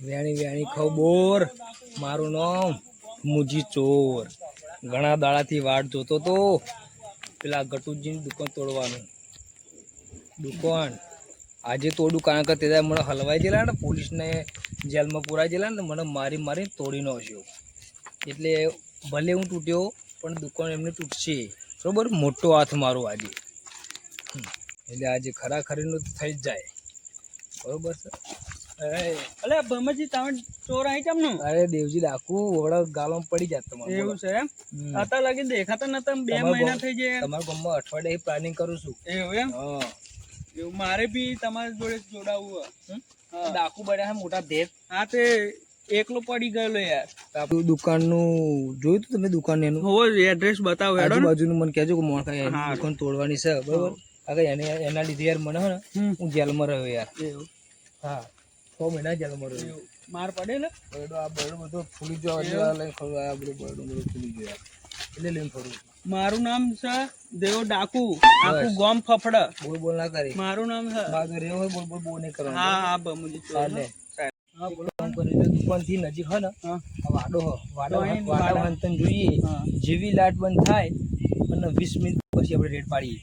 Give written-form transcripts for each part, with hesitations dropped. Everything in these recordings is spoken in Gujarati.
વેણી વેણી ખબર મારું નામ મુજી ચોર. ઘણા દાડાથી વાટ જોતો તો પેલા ગટુજીની દુકાન તોડવાનું. દુકાન આજે તોડું કારણ કે તે મને હલવાઈ ગયેલા ને પોલીસને જેલમાં પુરાઈ ગયેલા ને મને મારી મારી તોડી નાખ્યો. એટલે ભલે હું તૂટ્યો પણ દુકાન એમને તૂટશે બરોબર. મોટો હાથ મારો આજે. એટલે આજે ખરાખરીનું થઈ જ જાય બરોબર છે. અલે ભમજી તમે ચોર આવી કેમ નું? અરે દેવજી ડાકુ ઓળખ ગાલમાં પડી જાત તમારે. એવું છે એમ? આતા લાગી દેખાતા નતા. 2 મહિના થઈ ગયા. તમારા ગામમાં અઠવાડિયે પ્લાનિંગ કરું છું. એવું એમ? હા એવું મારે બી તમારી જોડે જોડાવવું હા. ડાકુ બન્યા મોટા ભેદ. હા તે એકલો પડી ગયેલો યાર. આપણું દુકાનનું જોયું તું તમે? દુકાન એનું હોવો એડ્રેસ બતાવો. આજુબાજુનું મને કહેજો કે મોણ ખાય દુકાન તોડવાની છે બરોબર. એના લીધે યાર મને હે ને હું જેલમાં રહ્યો યાર. હા 6 મહિના જેલમાં રહ્યો. માર પડે ને આ બરડો બધો ફૂલી ગયો. લઈને ખરું આ બધું બરડો બધું ફૂલી ગયો યાર. એટલે લઈને ખરું. મારું નામ છે દેવ ડાકુ. આખું ગામ ફફડા. બોલ ના કરી. મારું નામ છે બાગર એવો હોય બોલ નહીં કરવાનું. હા હા બમુજી ચાલે. હા બોલો કામ કરી. દુકાન થી નજીક હે ને વાડો વાડો અંતન જોઈએ. જેવી લાઈટ બંધ થાય અને 20 મિનિટ પછી આપણે રેડ પાડીએ.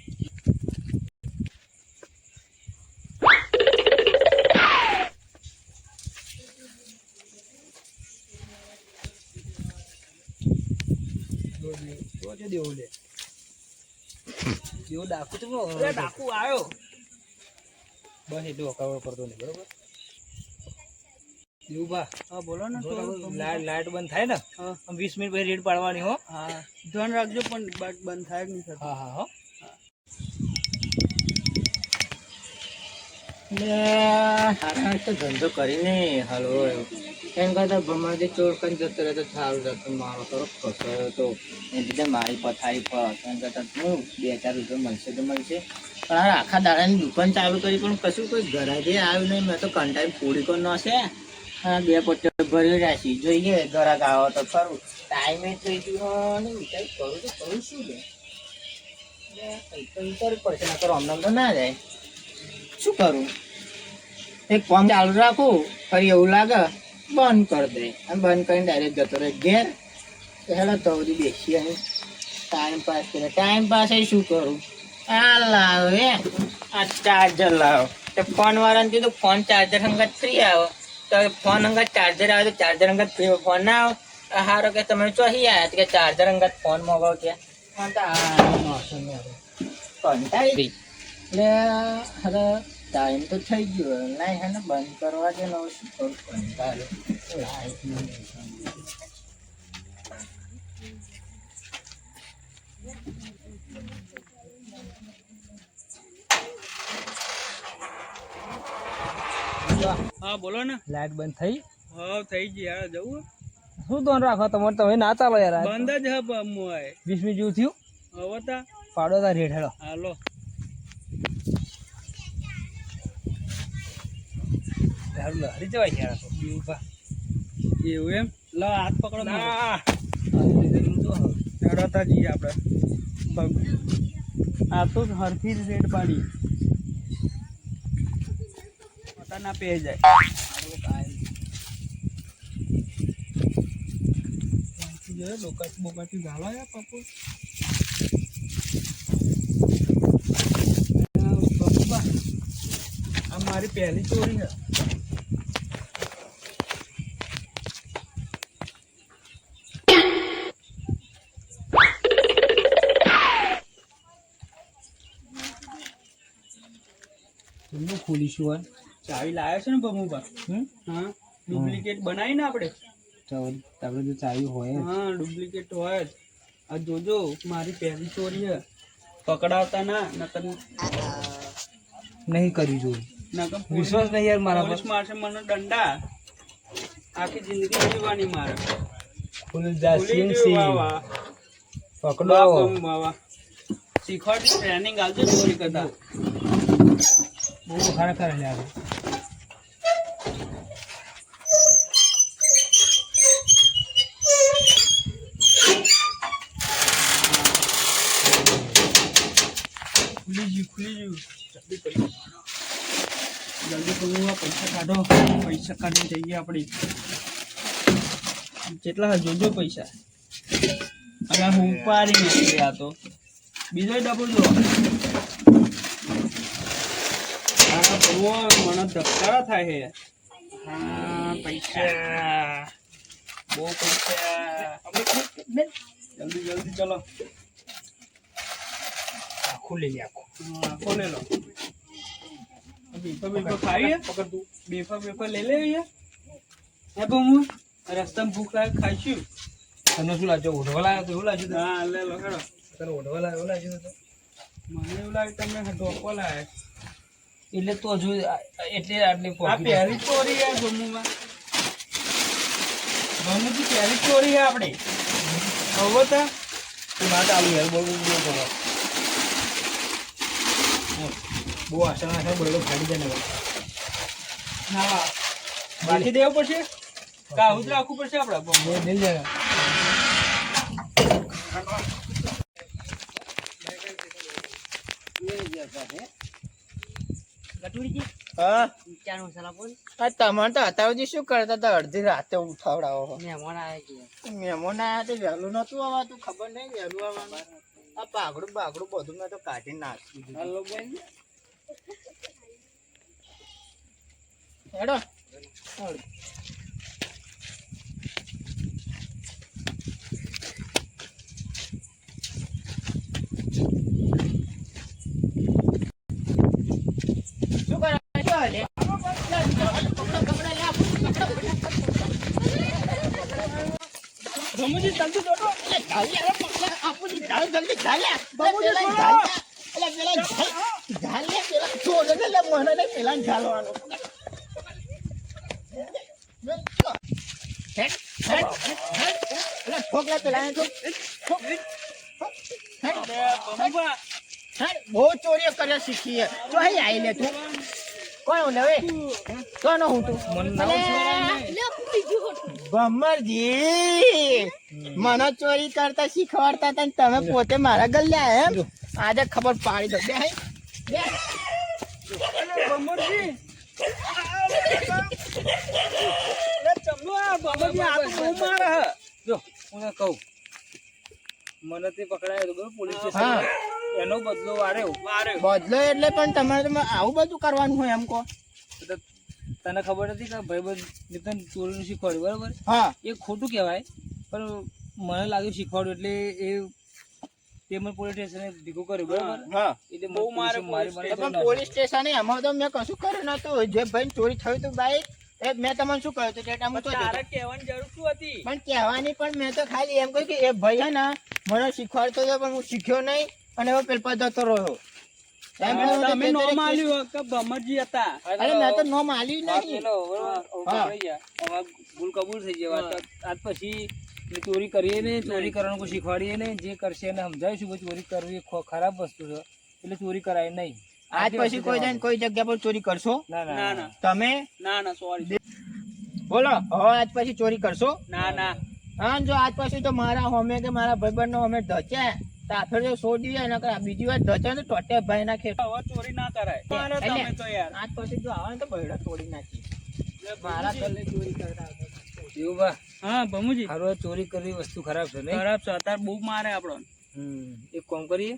ડાકુ તો ડાકુ આવ્યો બસ એટલું હકાવડ કરતો નહીં બરોબર. દેવુભા હા બોલો ને. લાઈટ બંધ થાય ને 20 મિનિટ પછી રેડ પાડવાની હો. હા ધ્યાન રાખજો પણ બંધ થાય નહીં. હા હા હા. ધંધો કરીને હલવો એમ કરતા ભમાથી ચોર કરીને જતો રહે તો સારું જતો. મારો થોડો ફસાયો તો એ લીધે મારી પથારી પર એમ કરતા હું 2-4 રૂપિયા મળશે તો મળશે. પણ આ આખા દાડાની દુકાન ચાલુ કરી પણ કશું કોઈ ઘરાજે આવ્યું નહીં. મેં તો કંટાળી પૂરી કોઈ નશે. 2 પોટલ ભરી રાખી જોઈએ ઘરાક આવો તો ખરું. ટાઈમે થઈ ગયો ને વિચાર કરું તો કરું શું લે કંઈ કરવું પડશે. ના તો રમનામ તો ના જાય. શું કરું? એક કામ ચાલુ રાખું ફરી એવું લાગે બંધ કરી દે અને બંધ કરીને ડાયરેક્ટ જતો રહે ઘેર. હેલો તો બધી બેસી અહીં ટાઈમ પાસ કરે. ટાઈમ પાસ શું કરું? આ લાવો આ ચાર્જર લાવો. તો ફોન વાળાને કીધું ફોન ચાર્જર અંગત ફ્રી આવો. તો ફોન અંગત ચાર્જર આવે તો ચાર્જર અંગત ફ્રી ફોન ના આવો. હારો કે તમે ચોહી આવ્યા કે ચાર્જર અંગત ફોન મગાવો કે કંટાળી એટલે હવે ટાઈમ તો થઈ ગયો. લાઈ હે ને બંધ કરવા દે ને શું કરું? કંટાળો લાઈટ હા બોલો ને. લાઈટ બંધ થઈ. હા થઈ ગઈ. યાર જવું શું ધ્યાન રાખો તમારે? તમે ના ચાલો યાર. બંધ જ હે મોય 20 મિનિટ જેવું થયું. હવે તા પાડો તા રેડ હેડો. હાલો હરી જવાય યાર. એવું એમ? લો હાથ પકડો. ના ચડતા જઈએ આપણે. આ તો હરખી રેડ પાડી પતા ના પે જાય. બોકાથી ગાળો યાર પપ્પુ. આ મારી પહેલી ચોરી છે. ખોલીશું ચાવી લાવ્યો છે ને બમુબા? હા ડુપ્લિકેટ બનાવી ને આપણે. આપણે જો ચાવી હોય. હા ડુપ્લિકેટ હોય જ. આ જોજો મારી પહેલી ચોરી છે. પકડાવતા ના નકર નહીં કરી જોયું. નકર વિશ્વાસ નહીં યાર મારા પર. મારશે મને દંડા. આખી જિંદગી જીવવાની મારે. ફૂલ જાસીન સી પકડો બાવા. શીખવાડ ટ્રેનિંગ આલજો ચોરી કરતા. બહુ ખરેખર યાર. ખુલી ગયું જલ્દી કરી. જલ્દી કરવું આ પૈસા કાઢો પૈસા કાઢીને જઈએ આપણે જેટલા જોજો પૈસા અને હું પારી નથી આ તો બીજો ડબો જો આ બહુ મને ધક્કારા થાય છે હા પૈસા બહુ પૈસા જલ્દી જલ્દી ચલો આખું લઈ લે આખું આખો લે લો બેફા ખાઈએ પકડ તું બેફા લઈ લે હે બહુ રસ્તામાં ભૂખ લાગે ખાઈશું તને શું લાગ્યો ઓઢવા લાગ્યો તો એવું લાગ્યું તને? હા લે લો હેડો તને ઓઢવા લાગ્યો એવું લાગ્યું તો? મને એવું લાગે તમે ઢોકો લાગે એટલે તો હજુ એટલે આટલી આ પોકી પહેલી ચોરી છે જમ્મુમાં જમ્મુથી પહેલી ચોરી છે આપણે હવે તો તું ના ચાલુ યાર બહુ બહુ કરો બહુ આશા ના બોલો ફાડી જાય ને ના બાકી દેવું પડશે કાહું જ રાખવું પડશે આપણે બહુ દિલ જાય હા તમારે તો અત્યારે શું કરતા હતા અડધી રાતે ઉઠાવડાવો મહેમાન આવ્યા તો વહેલું નતું આવતું ખબર નહીં વહેલું આવવાનું આ પાઘડું બાઘડું બધું મેં તો કાઢી નાખી દીધું. હેડો શું કરો છો લે? જમ્મુજી જલ્દી દોડો બહુ ચોરીઓ કર્યા શીખી તો આવી લે તું કોણ લેવે કોણ હું તું ભમરજી મને ચોરી કરતા શીખવાડતા હતા ને તમે પોતે મારા ગલ્યા એમ આજે ખબર પાડી દો બે બમરજી જો હું તને કહું મને તે પકડાયો તો બરોબર પોલીસ હા. સ્ટેશન એનો બદલો વાર્યો બદલો એટલે પણ તમારે તો આવું બધું કરવાનું હોય એમ કહો તો તને ખબર નથી કે ભાઈબંધ નિતન ચોરીનું શીખવાડ્યું બરાબર હા એ ખોટું કહેવાય પણ મને લાગ્યું શીખવાડ્યું એટલે એ તે મને પોલીસ સ્ટેશને ભેગું કર્યું બરાબર હા એટલે બહુ મારે પણ પોલીસ સ્ટેશને એમાં તો મેં કશું કર્યું નતું જે ભાઈ ચોરી થયું હતું બાઈક એ મેં તમને શું કહ્યું હતું તે ટાઈમે તો તારે કહેવાની જરૂર શું હતી પણ કહેવાની પણ મેં તો ખાલી એમ કહ્યું કે એ ભાઈ હે ને મને શીખવાડતો હતો પણ હું શીખ્યો નહીં અને હવે પેલા જતો રહ્યો એમ કહ્યું તો તમે તે નો તારે માલ્યું કે ભમરજી હતા અરે મેં તો નો માલ્યું વાત નહીં પેલો બરાબર હા. પકડાઈ ગયા હવે ભૂલ કબૂલ થઈ જાય વાત આજ પછી એ ચોરી કરીએ ને ચોરી કરવાનું કોઈ શીખવાડીએ ને જે કરશે એને સમજાવીશું કે ચોરી કરવી એ ખરાબ વસ્તુ છે એટલે ચોરી કરાય નહીં આજ પછી કોઈ જણ કોઈ જગ્યા પર ચોરી કરશો ના ના ના ના તમે ના ના સોરી બોલો હવે આજ પછી ચોરી કરશો ના ના હા જો આજ પછી તો મારા હોમે કે મારા ભાઈબંધનો હોમે ધચે તો આફર જો છોડી દે ને બીજી વાર ધચે ને ટોટે ભાઈ નાખે હવે ચોરી ના કરાય મારો એટલે તમે તો યાર આજ પછી જો આવે ને તો બૈડા તોડી નાખી મારા ઘરે ચોરી કરતા એવું બા હા ભમુજી હારું ચોરી કરવી વસ્તુ ખરાબ છે નહીં ખરાબ છે અત્યારે બહુ મારે આપણો એક કામ કરીએ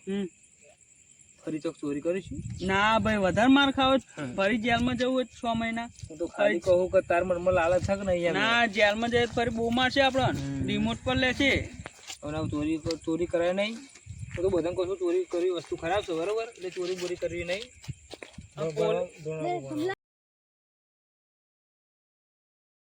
ફરી ચોક ચોરી કરીશું ના ભાઈ વધારે માર ખાવો છે. ફરી જેલમાં જવું હોય 6 મહિના હું તો ખાલી કહું કે તાર મનમાં લાલચ છે કે નહીં એમ ના જેલમાં જઈએ તો ફરી બહુ મારશે આપણો રિમોટ પર લે છે અને ચોરી કરાય નહીં હું તો બધાને કહું છું ચોરી કરવી વસ્તુ ખરાબ છે બરોબર એટલે ચોરી બોરી કરવી નહીં